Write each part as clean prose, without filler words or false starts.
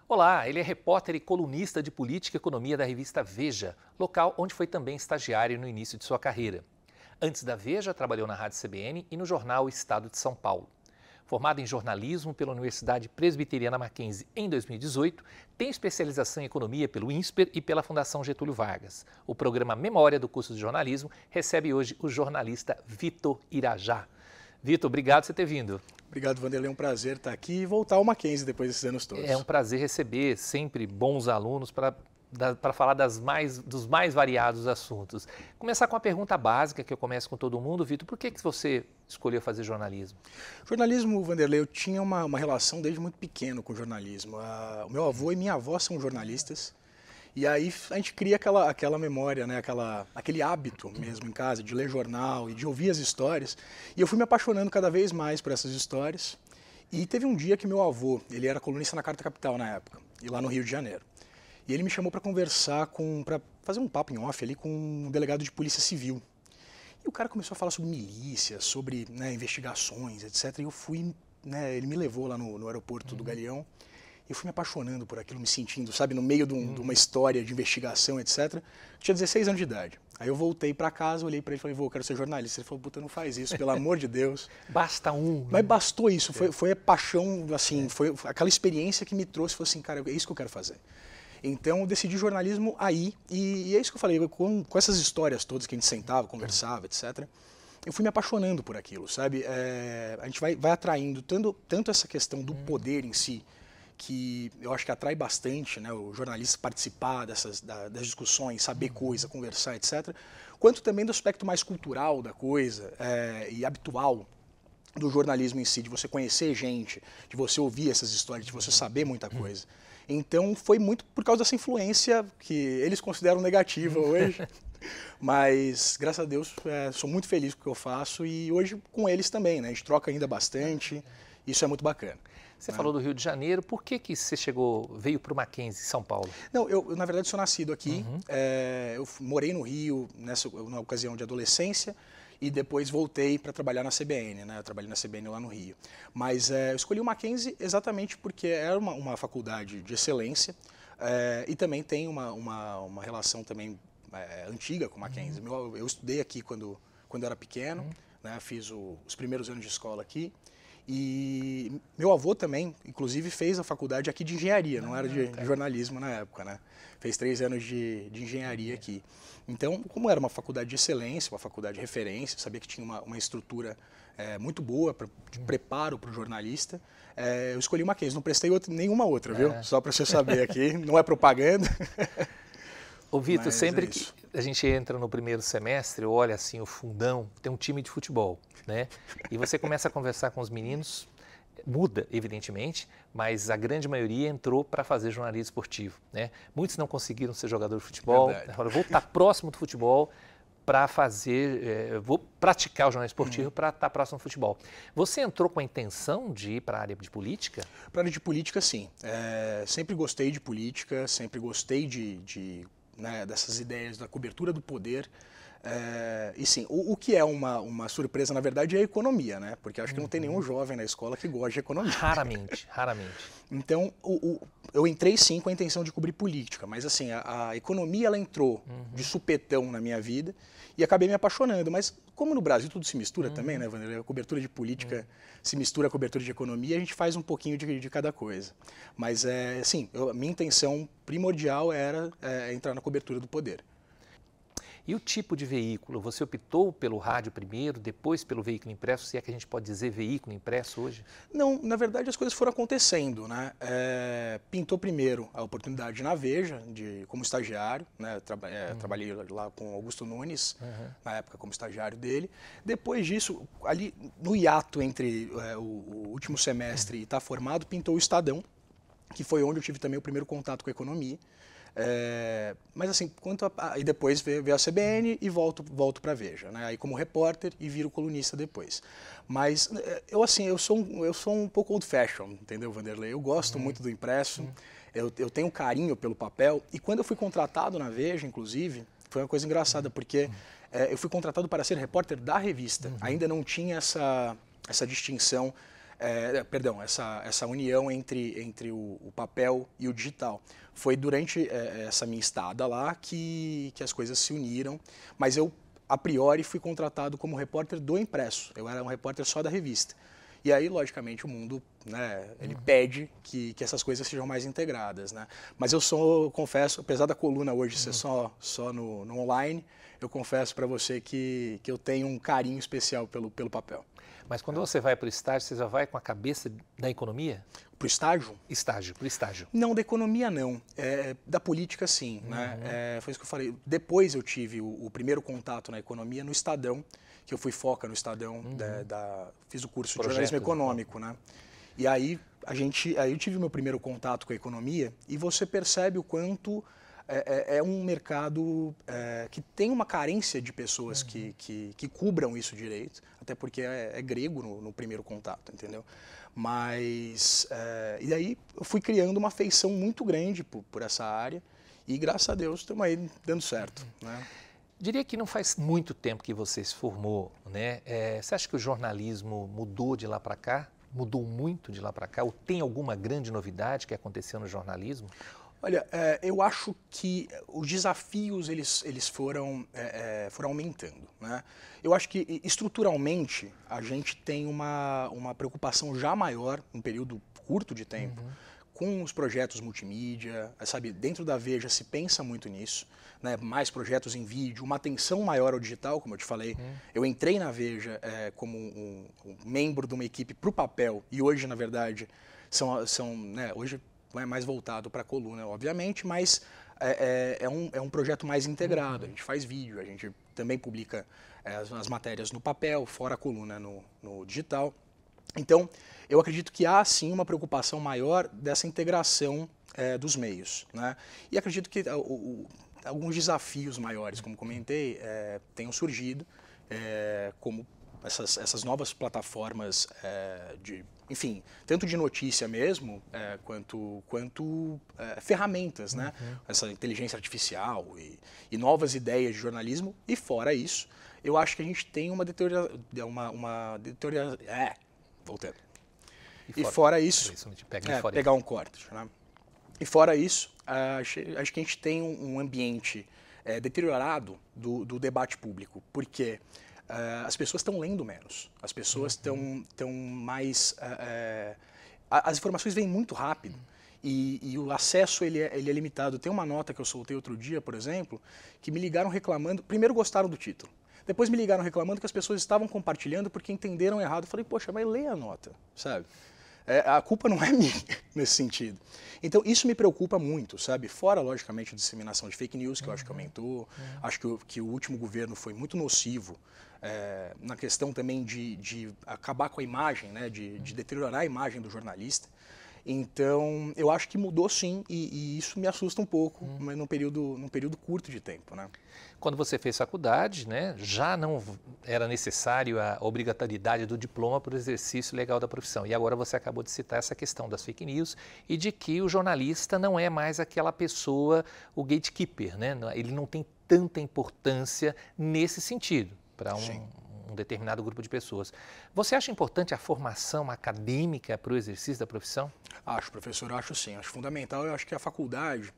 Olá, ele é repórter e colunista de política e economia da revista Veja, local onde foi também estagiário no início de sua carreira. Antes da Veja, trabalhou na Rádio CBN e no jornal Estado de São Paulo. Formado em jornalismo pela Universidade Presbiteriana Mackenzie em 2018, tem especialização em economia pelo INSPER e pela Fundação Getúlio Vargas. O programa Memória do curso de jornalismo recebe hoje o jornalista Vitor Irajá. Vitor, obrigado por você ter vindo. Obrigado, Vanderlei. É um prazer estar aqui e voltar ao Mackenzie depois desses anos todos. É um prazer receber sempre bons alunos para falar dos mais variados assuntos. Começar com uma pergunta básica que eu começo com todo mundo. Vitor, por que você escolheu fazer jornalismo? Jornalismo, Vanderlei, eu tinha uma relação desde muito pequeno com jornalismo. O meu avô e minha avó são jornalistas. E aí a gente cria aquela memória, né? Aquele hábito mesmo em casa de ler jornal e de ouvir as histórias. E eu fui me apaixonando cada vez mais por essas histórias. E teve um dia que meu avô, ele era colunista na Carta Capital na época, e lá no Rio de Janeiro. E ele me chamou para conversar, para fazer um papo em off ali com um delegado de polícia civil. E o cara começou a falar sobre milícia, sobre, né, investigações, etc. E eu fui, né, ele me levou lá no aeroporto do Galeão. Eu fui me apaixonando por aquilo, me sentindo, sabe, no meio de uma história de investigação, etc. Eu tinha 16 anos de idade. Aí eu voltei para casa, olhei para ele e falei, vô, eu quero ser jornalista. Ele falou, puta, não faz isso, pelo amor de Deus. Basta um. Né? Mas bastou isso, foi a paixão, assim, foi aquela experiência que me trouxe, falei assim, cara, é isso que eu quero fazer. Então eu decidi jornalismo aí, e é isso que eu falei, com essas histórias todas que a gente sentava, conversava, etc., eu fui me apaixonando por aquilo, sabe? A gente vai atraindo tanto essa questão do poder em si, que eu acho que atrai bastante, né, o jornalista participar das discussões, saber coisa, conversar, etc., quanto também do aspecto mais cultural da coisa e habitual do jornalismo em si, de você conhecer gente, de você ouvir essas histórias, de você saber muita coisa. Então foi muito por causa dessa influência que eles consideram negativa hoje, mas graças a Deus sou muito feliz com o que eu faço e hoje com eles também, né, a gente troca ainda bastante, isso é muito bacana. Você falou do Rio de Janeiro, por que você veio para o Mackenzie, São Paulo? Não, eu na verdade sou nascido aqui, eu morei no Rio na ocasião de adolescência e depois voltei para trabalhar na CBN, né? Eu trabalhei na CBN lá no Rio. Mas eu escolhi o Mackenzie exatamente porque era uma faculdade de excelência e também tem uma relação também antiga com o Mackenzie. Eu estudei aqui quando era pequeno, né? Fiz os primeiros anos de escola aqui. E meu avô também, inclusive, fez a faculdade aqui de engenharia, não era de jornalismo na época, né? Fez 3 anos de engenharia aqui. Então, como era uma faculdade de excelência, uma faculdade de referência, sabia que tinha uma estrutura muito boa de preparo para o jornalista, eu escolhi o Mackenzie, não prestei nenhuma outra, viu? Só para você saber aqui, não é propaganda. Ô Vitor, sempre que a gente entra no primeiro semestre, olha assim o fundão, tem um time de futebol, né? E você começa a conversar com os meninos, muda, evidentemente, mas a grande maioria entrou para fazer jornalismo esportivo, né? Muitos não conseguiram ser jogador de futebol, agora vou estar próximo do futebol para vou praticar o jornalismo esportivo para estar próximo do futebol. Você entrou com a intenção de ir para a área de política? Para a área de política, sim. Sempre gostei de política, sempre gostei né, dessas ideias da cobertura do poder. E sim, o que é uma surpresa, na verdade, é a economia, né? Porque acho que não tem nenhum jovem na escola que goste de economia. Raramente, raramente. Então, eu entrei sim com a intenção de cobrir política, mas assim, a economia ela entrou de supetão na minha vida e acabei me apaixonando. Mas como no Brasil tudo se mistura também, né, Vanderlei? A cobertura de política se mistura a cobertura de economia, a gente faz um pouquinho de cada coisa. Mas sim, minha intenção primordial era entrar na cobertura do poder. E o tipo de veículo? Você optou pelo rádio primeiro, depois pelo veículo impresso, se é que a gente pode dizer veículo impresso hoje? Não, na verdade as coisas foram acontecendo, né? Pintou primeiro a oportunidade na Veja, como estagiário, né? Trabalhei lá com Augusto Nunes, na época como estagiário dele. Depois disso, ali no hiato entre o último semestre e estar formado, pintou o Estadão, que foi onde eu tive também o primeiro contato com a economia. Mas assim, e depois veio a CBN e volto para a Veja, né? Aí como repórter e viro colunista depois. Mas eu sou um pouco old fashion, entendeu, Vanderlei? Eu gosto muito do impresso, eu tenho carinho pelo papel e quando eu fui contratado na Veja, inclusive, foi uma coisa engraçada porque eu fui contratado para ser repórter da revista. Ainda não tinha essa distinção Perdão, essa união entre o papel e o digital. Foi durante essa minha estada lá que as coisas se uniram, mas eu, a priori, fui contratado como repórter do impresso. Eu era um repórter só da revista. E aí, logicamente, o mundo, né, ele pede que essas coisas sejam mais integradas, né? Mas eu confesso, apesar da coluna hoje ser só no online, eu confesso para você que eu tenho um carinho especial pelo papel. Mas quando você vai para o estágio, você já vai com a cabeça da economia? Para o estágio? Para o estágio. Não, da economia não. Da política sim. Né? Foi isso que eu falei. Depois eu tive o primeiro contato na economia no Estadão, que eu fui foca no Estadão, fiz o curso de jornalismo econômico. Né? E aí eu tive meu primeiro contato com a economia e você percebe o quanto é um mercado que tem uma carência de pessoas que cubram isso direito, até porque é grego no primeiro contato, entendeu? Mas, e aí eu fui criando uma afeição muito grande por essa área e graças a Deus estamos aí dando certo. Né? Diria que não faz muito tempo que você se formou, né? Você acha que o jornalismo mudou de lá para cá? Mudou muito de lá para cá? Ou tem alguma grande novidade que aconteceu no jornalismo? Olha, eu acho que os desafios eles foram aumentando. Né? Eu acho que estruturalmente a gente tem uma preocupação já maior, num período curto de tempo, com os projetos multimídia, sabe? Dentro da Veja se pensa muito nisso, né? Mais projetos em vídeo, uma atenção maior ao digital, como eu te falei. Eu entrei na Veja como um membro de uma equipe para o papel e hoje, na verdade, né, hoje não é mais voltado para a coluna, obviamente, mas é um projeto mais integrado. A gente faz vídeo, a gente também publica as matérias no papel, fora a coluna no digital. Então, eu acredito que há sim uma preocupação maior dessa integração dos meios. Né? E acredito que alguns desafios maiores, como comentei, tenham surgido, como essas novas plataformas enfim, tanto de notícia mesmo, quanto ferramentas, né? Essa inteligência artificial e novas ideias de jornalismo. E fora isso, eu acho que a gente tem uma deterioração. Voltando. E fora isso, pegar um corte. Né? E fora isso, acho que a gente tem um ambiente deteriorado do debate público, porque as pessoas estão lendo menos, as pessoas estão mais... as informações vêm muito rápido e o acesso ele é limitado. Tem uma nota que eu soltei outro dia, por exemplo, que me ligaram reclamando, primeiro gostaram do título, depois me ligaram reclamando que as pessoas estavam compartilhando porque entenderam errado. Eu falei, poxa, mas lê a nota, sabe? A culpa não é minha nesse sentido. Então, isso me preocupa muito, sabe? Fora, logicamente, a disseminação de fake news, que eu acho que aumentou. Acho que o último governo foi muito nocivo na questão também de acabar com a imagem, né? De deteriorar a imagem do jornalista. Então, eu acho que mudou sim, e isso me assusta um pouco, mas num período curto de tempo, né? Quando você fez faculdade, né, já não era necessário a obrigatoriedade do diploma para o exercício legal da profissão. E agora você acabou de citar essa questão das fake news e de que o jornalista não é mais aquela pessoa, o gatekeeper, né? Ele não tem tanta importância nesse sentido para um determinado grupo de pessoas. Você acha importante a formação acadêmica para o exercício da profissão? Acho, professor, acho sim. Acho fundamental. Eu acho que a faculdade,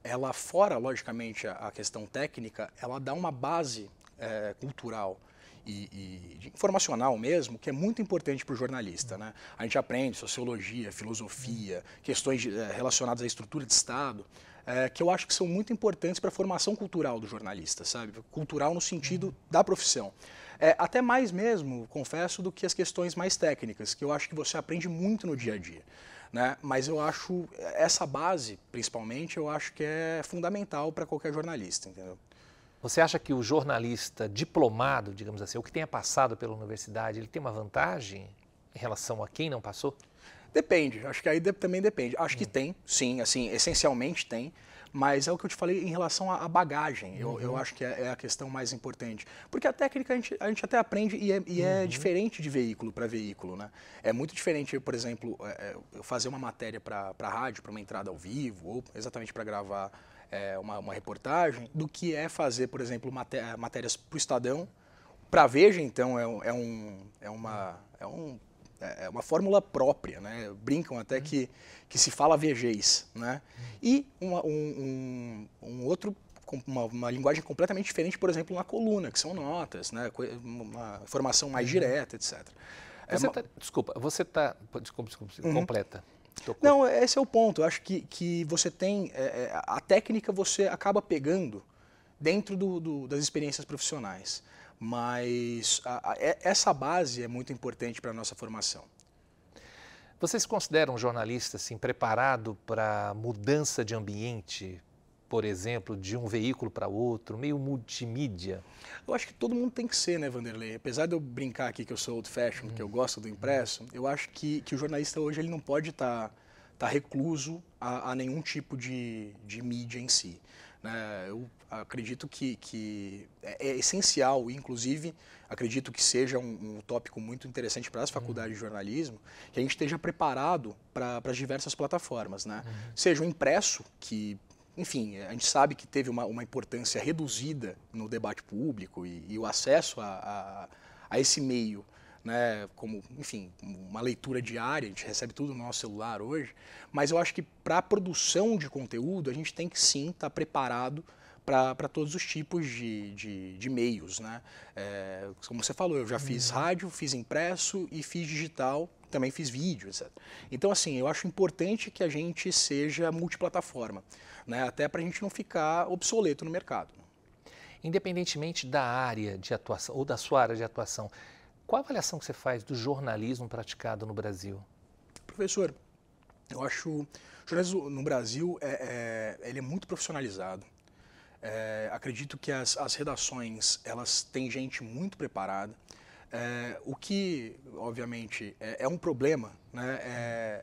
ela fora, logicamente, a questão técnica, ela dá uma base cultural e informacional mesmo, que é muito importante para o jornalista. Né? A gente aprende sociologia, filosofia, questões relacionadas à estrutura de Estado, que eu acho que são muito importantes para a formação cultural do jornalista, sabe? Cultural no sentido da profissão. Até mais mesmo, confesso, do que as questões mais técnicas, que eu acho que você aprende muito no dia a dia. Né? Mas eu acho, essa base, principalmente, eu acho que é fundamental para qualquer jornalista, entendeu? Você acha que o jornalista diplomado, digamos assim, ou que tenha passado pela universidade, ele tem uma vantagem em relação a quem não passou? Depende, acho que aí também depende. Acho que tem, sim, assim, essencialmente tem, mas é o que eu te falei em relação à bagagem, eu acho que é a questão mais importante. Porque a técnica a gente até aprende e é diferente de veículo para veículo, né? É muito diferente, por exemplo, eu fazer uma matéria para a rádio, para uma entrada ao vivo, ou exatamente para gravar uma reportagem, do que é fazer, por exemplo, matérias para o Estadão. Para a Veja, então, é uma fórmula própria, né? Brincam até que se fala vegês, né? E um outro, uma linguagem completamente diferente, por exemplo, na coluna, que são notas, né? Uma informação mais direta, etc. Desculpa, completa. Não, esse é o ponto. Eu acho que você tem, a técnica você acaba pegando dentro das experiências profissionais, mas essa base é muito importante para a nossa formação. Você se considera um jornalista assim, preparado para mudança de ambiente, por exemplo, de um veículo para outro, meio multimídia? Eu acho que todo mundo tem que ser, né, Vanderlei? Apesar de eu brincar aqui que eu sou old fashion, que eu gosto do impresso, eu acho que o jornalista hoje ele não pode estar recluso a nenhum tipo de mídia em si. Né? Eu acredito que é essencial, inclusive acredito que seja um tópico muito interessante para as faculdades de jornalismo, que a gente esteja preparado para as diversas plataformas. Né? Seja o impresso, que, enfim, a gente sabe que teve uma importância reduzida no debate público e o acesso a esse meio, né, como, enfim, uma leitura diária, a gente recebe tudo no nosso celular hoje, mas eu acho que para a produção de conteúdo a gente tem que sim estar preparado para todos os tipos de meios. Né? Como você falou, eu já fiz rádio, fiz impresso e fiz digital, também fiz vídeo, etc. Então, assim, eu acho importante que a gente seja multiplataforma, né, até para a gente não ficar obsoleto no mercado. Independentemente da área de atuação ou da sua área de atuação, qual a avaliação que você faz do jornalismo praticado no Brasil? Professor, eu acho que o jornalismo no Brasil ele é muito profissionalizado. Acredito que as redações elas têm gente muito preparada. O que, obviamente, é um problema, né,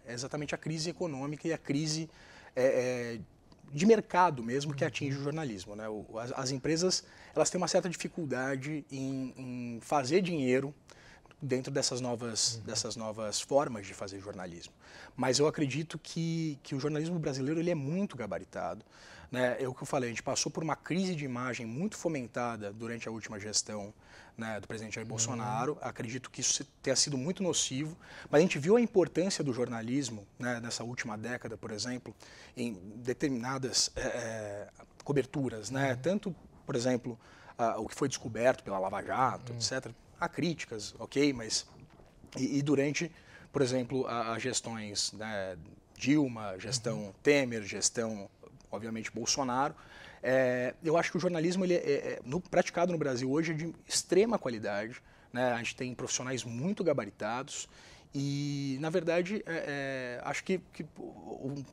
é exatamente a crise econômica e a crise de mercado mesmo que atinge o jornalismo. Né? As empresas elas têm uma certa dificuldade em fazer dinheiro dentro dessas novas formas de fazer jornalismo. Mas eu acredito que o jornalismo brasileiro ele é muito gabaritado. Né? É o que eu falei, a gente passou por uma crise de imagem muito fomentada durante a última gestão, né, do presidente Jair Bolsonaro. Acredito que isso tenha sido muito nocivo, mas a gente viu a importância do jornalismo, né, nessa última década, por exemplo, em determinadas coberturas. Né? Tanto, por exemplo, o que foi descoberto pela Lava Jato, etc., há críticas, ok, mas e durante, por exemplo, as gestões, né, Dilma, gestão Temer, gestão, obviamente, Bolsonaro, eu acho que o jornalismo ele praticado no Brasil hoje é de extrema qualidade, né? A gente tem profissionais muito gabaritados e, na verdade, acho que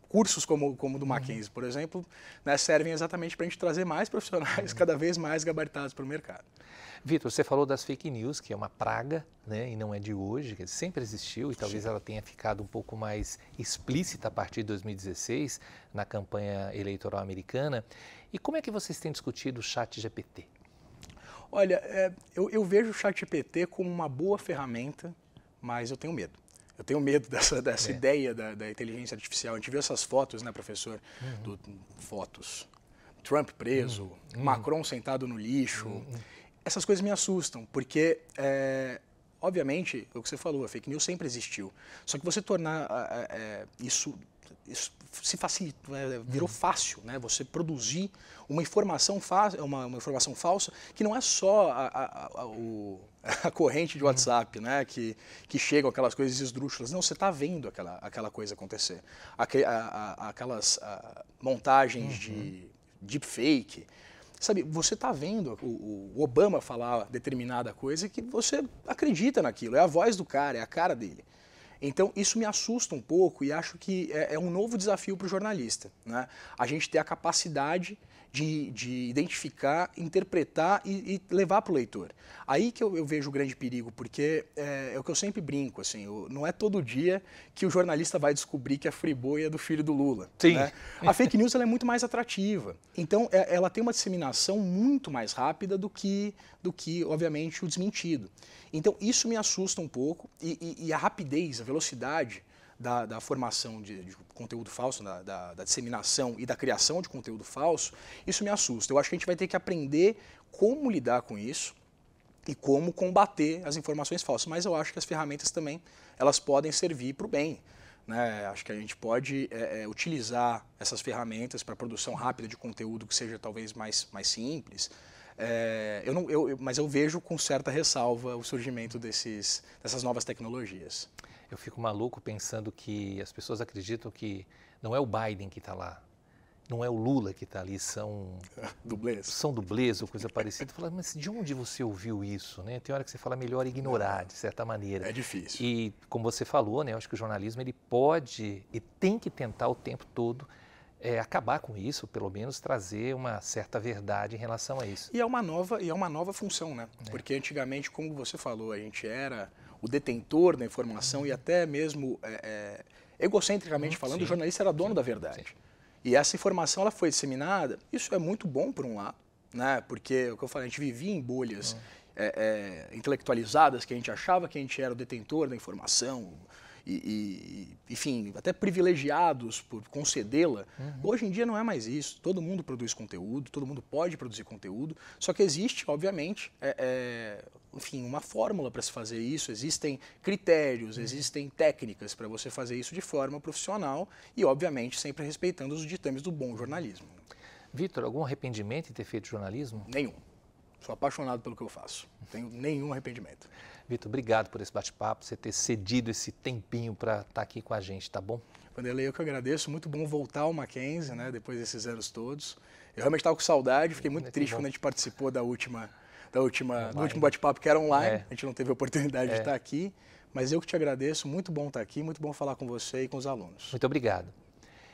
cursos como o do Mackenzie, por exemplo, né, servem exatamente para a gente trazer mais profissionais cada vez mais gabaritados para o mercado. Vitor, você falou das fake news, que é uma praga, né, e não é de hoje, que sempre existiu e talvez ela tenha ficado um pouco mais explícita a partir de 2016, na campanha eleitoral americana. E como é que vocês têm discutido o ChatGPT? Olha, eu vejo o ChatGPT como uma boa ferramenta, mas eu tenho medo. Eu tenho medo dessa ideia da inteligência artificial. A gente viu essas fotos, né, professor? Fotos. Trump preso, Macron sentado no lixo. Essas coisas me assustam, porque, obviamente, o que você falou, a fake news sempre existiu. Só que você tornar isso se facilita, virou fácil, né? Você produzir uma informação falsa que não é só a corrente de WhatsApp, né? Que chegam aquelas coisas esdrúxulas. Não, você está vendo aquela coisa acontecer. Aquelas montagens de deepfake. Sabe, você está vendo o Obama falar determinada coisa que você acredita naquilo, é a voz do cara, é a cara dele. Então, isso me assusta um pouco e acho que é um novo desafio para o jornalista, né? A gente ter a capacidade de identificar, interpretar e levar para o leitor. Aí que eu vejo o grande perigo, porque é o que eu sempre brinco, assim, não é todo dia que o jornalista vai descobrir que a Friboi é do filho do Lula. Sim. Né? A fake news ela é muito mais atrativa. Então, ela tem uma disseminação muito mais rápida do que obviamente, o desmentido. Então, isso me assusta um pouco e a rapidez, a velocidade da formação de conteúdo falso, da disseminação e da criação de conteúdo falso, isso me assusta. Eu acho que a gente vai ter que aprender como lidar com isso, e como combater as informações falsas. Mas eu acho que as ferramentas também elas podem servir para o bem. Né? Acho que a gente pode utilizar essas ferramentas para produção rápida de conteúdo que seja talvez mais simples. Mas eu vejo com certa ressalva o surgimento dessas novas tecnologias. Eu fico maluco pensando que as pessoas acreditam que não é o Biden que está lá, não é o Lula que está ali, são dublês. São dublês ou coisa parecida. Fala, mas de onde você ouviu isso? Né? Tem hora que você fala melhor ignorar, de certa maneira. É difícil. E como você falou, né, eu acho que o jornalismo ele pode e tem que tentar o tempo todo acabar com isso, pelo menos trazer uma certa verdade em relação a isso. E é uma nova função, né? Porque antigamente, como você falou, a gente era o detentor da informação e até mesmo egocentricamente falando, o jornalista era dono da verdade. Sim. E essa informação ela foi disseminada, isso é muito bom por um lado, né? Porque, o que eu falei, a gente vivia em bolhas intelectualizadas, que a gente achava que a gente era o detentor da informação, enfim, até privilegiados por concedê-la. Hoje em dia não é mais isso, todo mundo produz conteúdo, todo mundo pode produzir conteúdo, só que existe, obviamente, enfim, uma fórmula para se fazer isso, existem critérios, existem técnicas para você fazer isso de forma profissional e, obviamente, sempre respeitando os ditames do bom jornalismo. Vitor, algum arrependimento em ter feito jornalismo? Nenhum. Sou apaixonado pelo que eu faço. Não tenho nenhum arrependimento. Vitor, obrigado por esse bate-papo, você ter cedido esse tempinho para estar aqui com a gente, tá bom? Vanderlei, eu que agradeço. Muito bom voltar ao Mackenzie, né, depois desses anos todos. Eu realmente estava com saudade, fiquei muito triste quando a gente participou do último bate-papo que era online. A gente não teve a oportunidade de estar aqui, mas eu que te agradeço. Muito bom estar aqui, muito bom falar com você e com os alunos. Muito obrigado.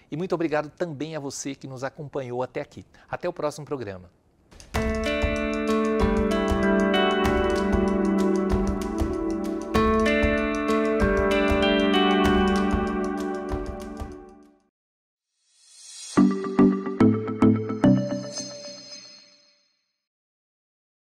E muito obrigado também a você que nos acompanhou até aqui. Até o próximo programa.